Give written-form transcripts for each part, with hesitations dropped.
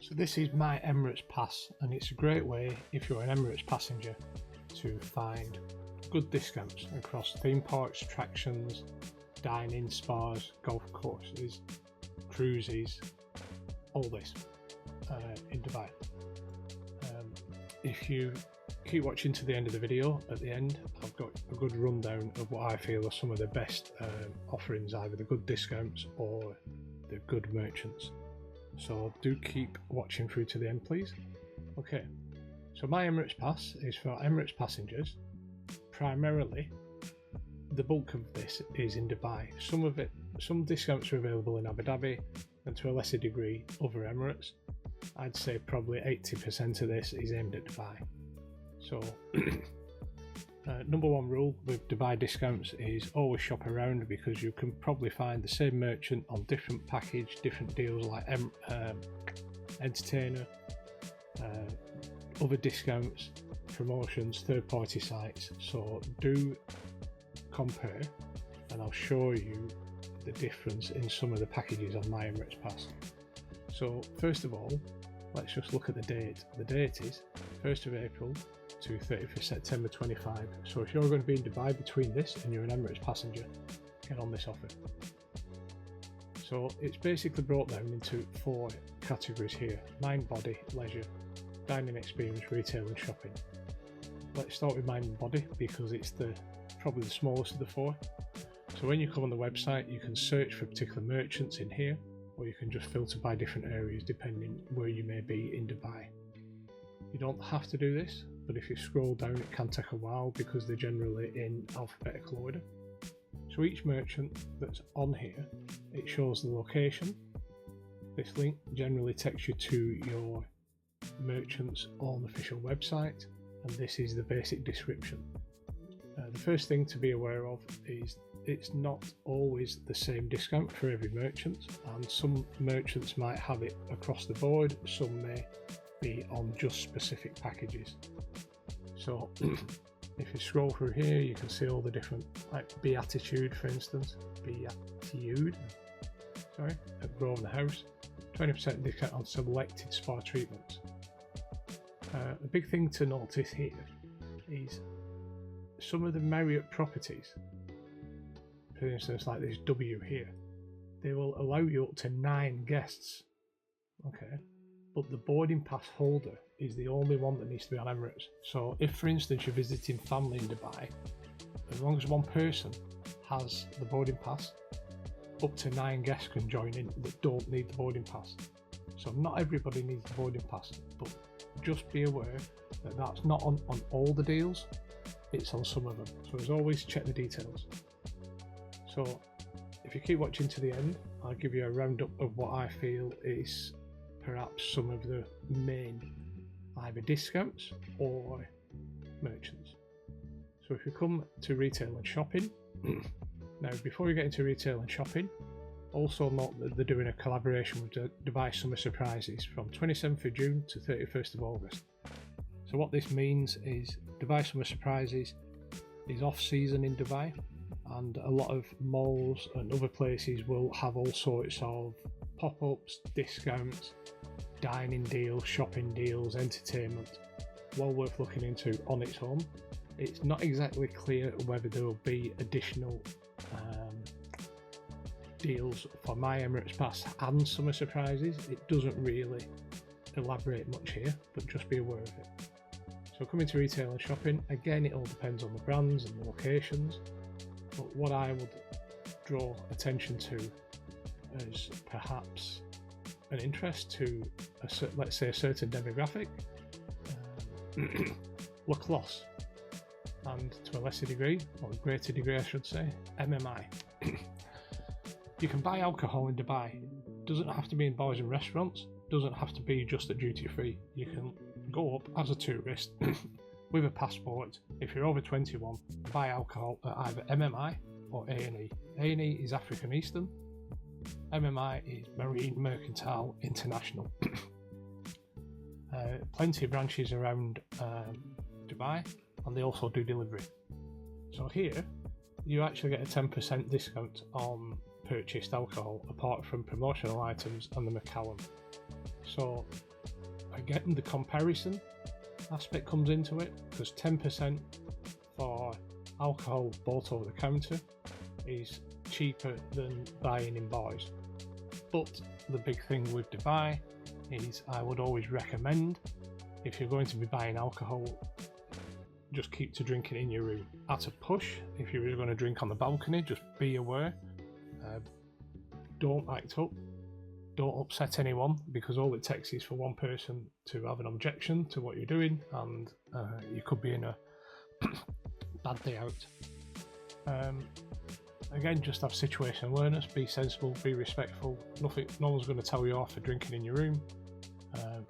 So this is My Emirates Pass, and it's a great way if you're an Emirates passenger to find good discounts across theme parks, attractions, dining, spas, golf courses, cruises, all this in Dubai. If you keep watching to the end of the video, at the end I've got a good rundown of what I feel are some of the best offerings, either the good discounts or the good merchants. So do keep watching through to the end, please. Okay, so My Emirates Pass is for Emirates passengers. Primarily, the bulk of this is in Dubai. Some discounts are available in Abu Dhabi, and to a lesser degree other Emirates. I'd say probably 80% of this is aimed at Dubai. So number one rule with Dubai discounts is always shop around, because you can probably find the same merchant on different package, different deals like entertainer, other discounts, promotions, third-party sites. So do compare, and I'll show you the difference in some of the packages on My Emirates Pass. So first of all, let's just look at the date. The date is 1st of April to 30th of September 25. So if you're going to be in Dubai between this and you're an Emirates passenger, get on this offer. So it's basically brought down into 4 categories here: mind, body, leisure, dining experience, retail and shopping. Let's start with mind and body, because it's probably the smallest of the 4. So when you come on the website, you can search for particular merchants in here, or you can just filter by different areas depending where you may be in Dubai. You don't have to do this, but if you scroll down it can take a while because they're generally in alphabetical order. So each merchant that's on here, it shows the location. This link generally takes you to your merchant's own official website, and this is the basic description. The first thing to be aware of is it's not always the same discount for every merchant, and some merchants might have it across the board, some may be on just specific packages. So if you scroll through here, you can see all the different, like Beatitude for instance, at Grosvenor House, 20% discount on selected spa treatments. A big thing to notice here is some of the Marriott properties, for instance like this W here, they will allow you up to 9 guests, okay, but the boarding pass holder is the only one that needs to be on Emirates. So if for instance you're visiting family in Dubai, as long as one person has the boarding pass, up to 9 guests can join in that don't need the boarding pass. So not everybody needs the boarding pass, but just be aware that that's not on all the deals, it's on some of them. So as always, check the details. So if you keep watching to the end, I'll give you a roundup of what I feel is perhaps some of the main either discounts or merchants. So if you come to retail and shopping, now before we get into retail and shopping, also note that they're doing a collaboration with Dubai Summer Surprises from 27th of June to 31st of August. So what this means is Dubai Summer Surprises is off season in Dubai, and a lot of malls and other places will have all sorts of pop-ups, discounts, dining deals, shopping deals, entertainment. Well worth looking into on its own. It's not exactly clear whether there will be additional deals for My Emirates Pass and Summer Surprises. It doesn't really elaborate much here, but just be aware of it. So coming to retail and shopping, again it all depends on the brands and the locations, but what I would draw attention to as perhaps an interest to let's say a certain demographic, La Closse, and to a lesser degree, or a greater degree I should say, MMI. You can buy alcohol in Dubai. It doesn't have to be in bars and restaurants, doesn't have to be just at duty free. You can go up as a tourist with a passport, if you're over 21, buy alcohol at either MMI or A&E. A&E is African Eastern, MMI is Marine Mercantile International. Plenty of branches around Dubai, and they also do delivery. So here you actually get a 10% discount on purchased alcohol, apart from promotional items and the McCallum. So again, the comparison aspect comes into it, because 10% for alcohol bought over the counter is cheaper than buying in bars. But the big thing with Dubai is I would always recommend, if you're going to be buying alcohol, just keep to drinking in your room. At a push, if you're going to drink on the balcony, just be aware. Don't act up, don't upset anyone, because all it takes is for one person to have an objection to what you're doing, and you could be in a bad day out. Again, just have situation awareness, be sensible, be respectful. No one's going to tell you off for drinking in your room,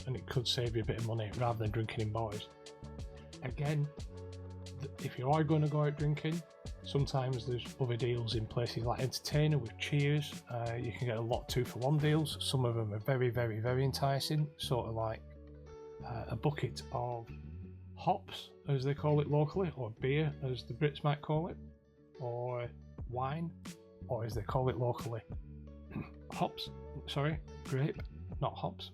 and it could save you a bit of money rather than drinking in bars. Again, if you are going to go out drinking, sometimes there's other deals in places like Entertainer with Cheers. You can get a lot 2-for-1 deals. Some of them are very, very, very enticing, sort of like a bucket of hops, as they call it locally, or beer, as the Brits might call it, or wine, or as they call it locally, grape, not hops.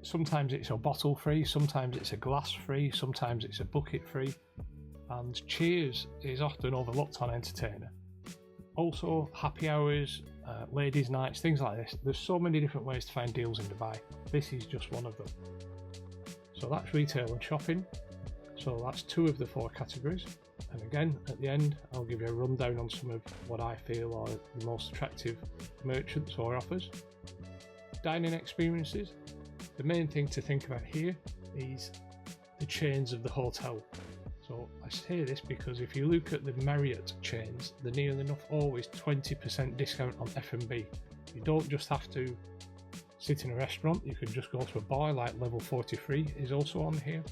Sometimes it's a bottle free, sometimes it's a glass free, sometimes it's a bucket free, and Cheers is often overlooked on Entertainer. Also, happy hours, ladies' nights, things like this. There's so many different ways to find deals in Dubai. This is just one of them. So that's retail and shopping. So that's 2 of the 4 categories. And again, at the end, I'll give you a rundown on some of what I feel are the most attractive merchants or offers. Dining experiences. The main thing to think about here is the chains of the hotel. So I say this because if you look at the Marriott chains, they're nearly enough always 20% discount on F&B. You don't just have to sit in a restaurant, you can just go to a bar, like Level 43 is also on here.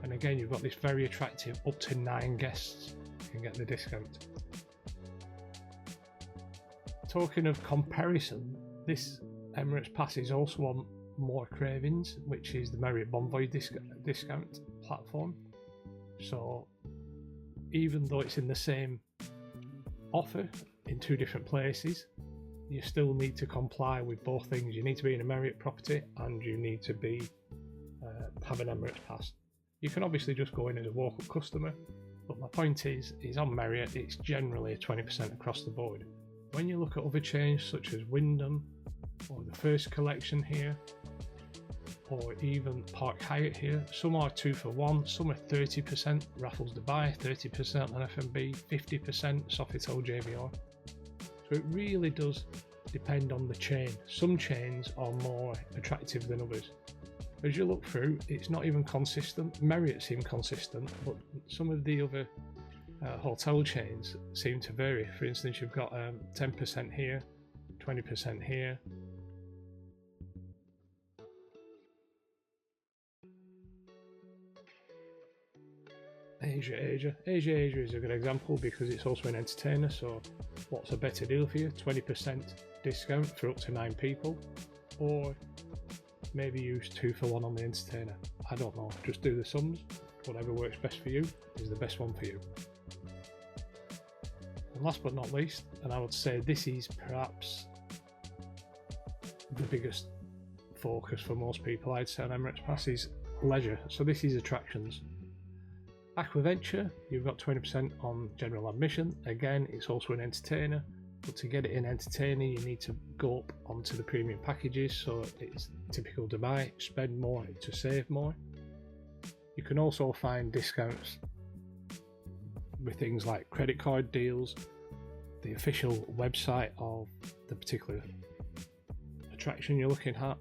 And again, you've got this very attractive up to 9 guests can get the discount. Talking of comparison, this Emirates Pass is also on More Cravings, which is the Marriott Bonvoy discount platform. So even though it's in the same offer in 2 different places, you still need to comply with both things. You need to be in a Marriott property and you need to be have an Emirates Pass. You can obviously just go in as a walk-up customer, but my point is on Marriott it's generally 20% across the board. When you look at other chains such as Wyndham or the First Collection here, or even Park Hyatt here, some are 2-for-1, some are 30%, Raffles Dubai 30% on F&B, 50% Sofitel JVR. So it really does depend on the chain. Some chains are more attractive than others. As you look through, it's not even consistent. Marriott seem consistent, but some of the other hotel chains seem to vary. For instance, you've got 10% here, 20% here. Asia is a good example because it's also an entertainer. So what's a better deal for you? 20% discount for up to 9 people, or maybe use 2-for-1 on the entertainer. I don't know, just do the sums. Whatever works best for you is the best one for you. And last but not least, and I would say this is perhaps the biggest focus for most people, I'd say on Emirates Pass, is leisure. So this is attractions. Aquaventure, you've got 20% on general admission. Again, it's also an entertainer, but to get it in entertainer you need to go up onto the premium packages. So it's typical Dubai, spend more to save more. You can also find discounts with things like credit card deals, the official website of the particular attraction you're looking at.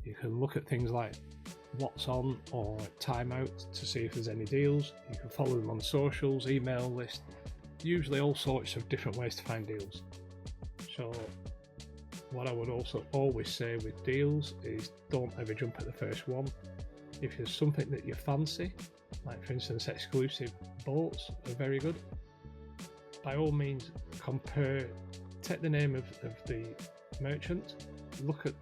You can look at things like what's on or timeout to see if there's any deals. You can follow them on socials, email list, usually all sorts of different ways to find deals. So what I would also always say with deals is don't ever jump at the first one. If there's something that you fancy, like for instance Xclusive Boats are very good, by all means take the name of the merchant, look at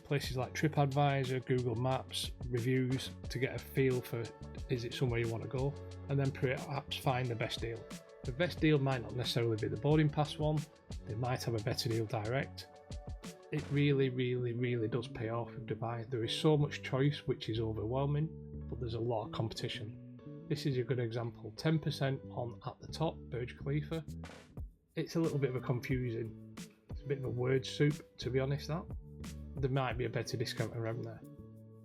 places like TripAdvisor, Google Maps, reviews to get a feel for is it somewhere you want to go, and then perhaps find the best deal. The best deal might not necessarily be the boarding pass one, they might have a better deal direct. it really does pay off in Dubai. There is so much choice which is overwhelming, but there's a lot of competition. This is a good example. 10% on at the top, Burj Khalifa. It's a little bit of a confusing, it's a bit of a word soup, to be honest. That there might be a better discount around there.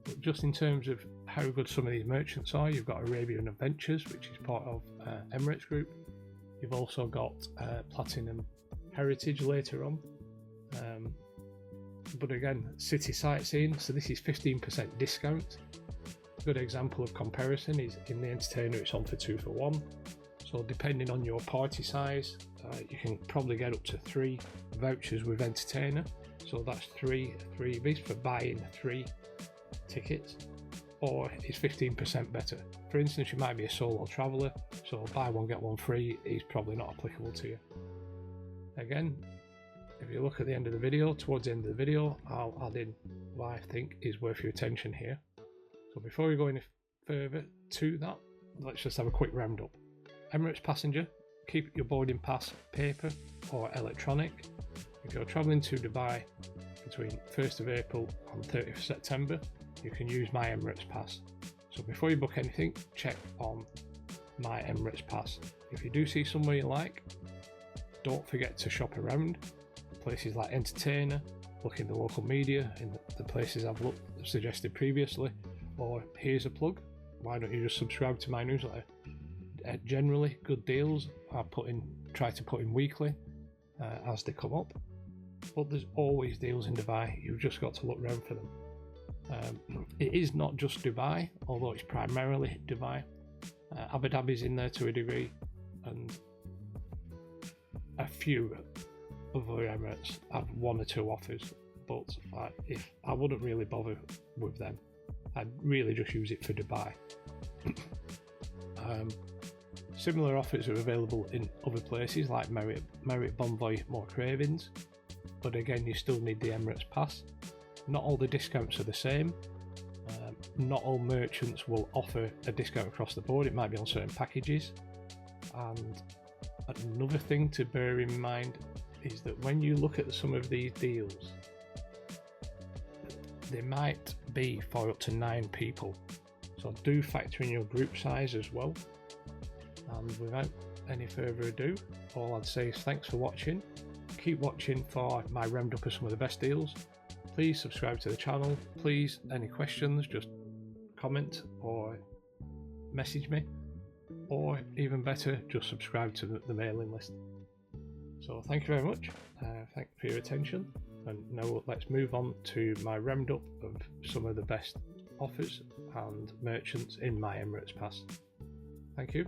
But just in terms of how good some of these merchants are, you've got Arabian Adventures, which is part of Emirates Group. You've also got Platinum Heritage later on. But again, City Sightseeing, so this is 15% discount. A good example of comparison is in the entertainer, it's on for 2 for 1. So depending on your party size, you can probably get up to 3 vouchers with entertainer. So that's 3 freebies for buying 3 tickets, or it's 15% better. For instance, you might be a solo traveller, so buy one get one free is probably not applicable to you. Again, if you look at the end of the video, towards the end of the video, I'll add in what I think is worth your attention here. So before we go any further to that, let's just have a quick roundup. Emirates passenger, keep your boarding pass paper or electronic. If you're travelling to Dubai between 1st of April and 30th of September, you can use My Emirates Pass. So before you book anything, check on My Emirates Pass. If you do see somewhere you like, don't forget to shop around. Places like entertainer, look in the local media, in the places I've suggested previously, or here's a plug, why don't you just subscribe to my newsletter? Generally good deals I try to put in weekly as they come up, but there's always deals in Dubai. You've just got to look around for them. It is not just Dubai, although it's primarily Dubai. Abu Dhabi's in there to a degree, and a few other Emirates have 1 or 2 offers, but if I wouldn't really bother with them, I'd really just use it for Dubai. Similar offers are available in other places like Marriott Bonvoy, More Cravings, but again you still need the Emirates Pass. Not all the discounts are the same. Not all merchants will offer a discount across the board. It might be on certain packages. And another thing to bear in mind is that when you look at some of these deals, they might be for up to 9 people. So do factor in your group size as well. And without any further ado, all I'd say is thanks for watching. Keep watching for my roundup of some of the best deals. Please subscribe to the channel. Please, any questions, just comment or message me, or even better, just subscribe to the mailing list. So thank you very much. Thank you for your attention. And now let's move on to my roundup of some of the best offers and merchants in My Emirates Pass. Thank you.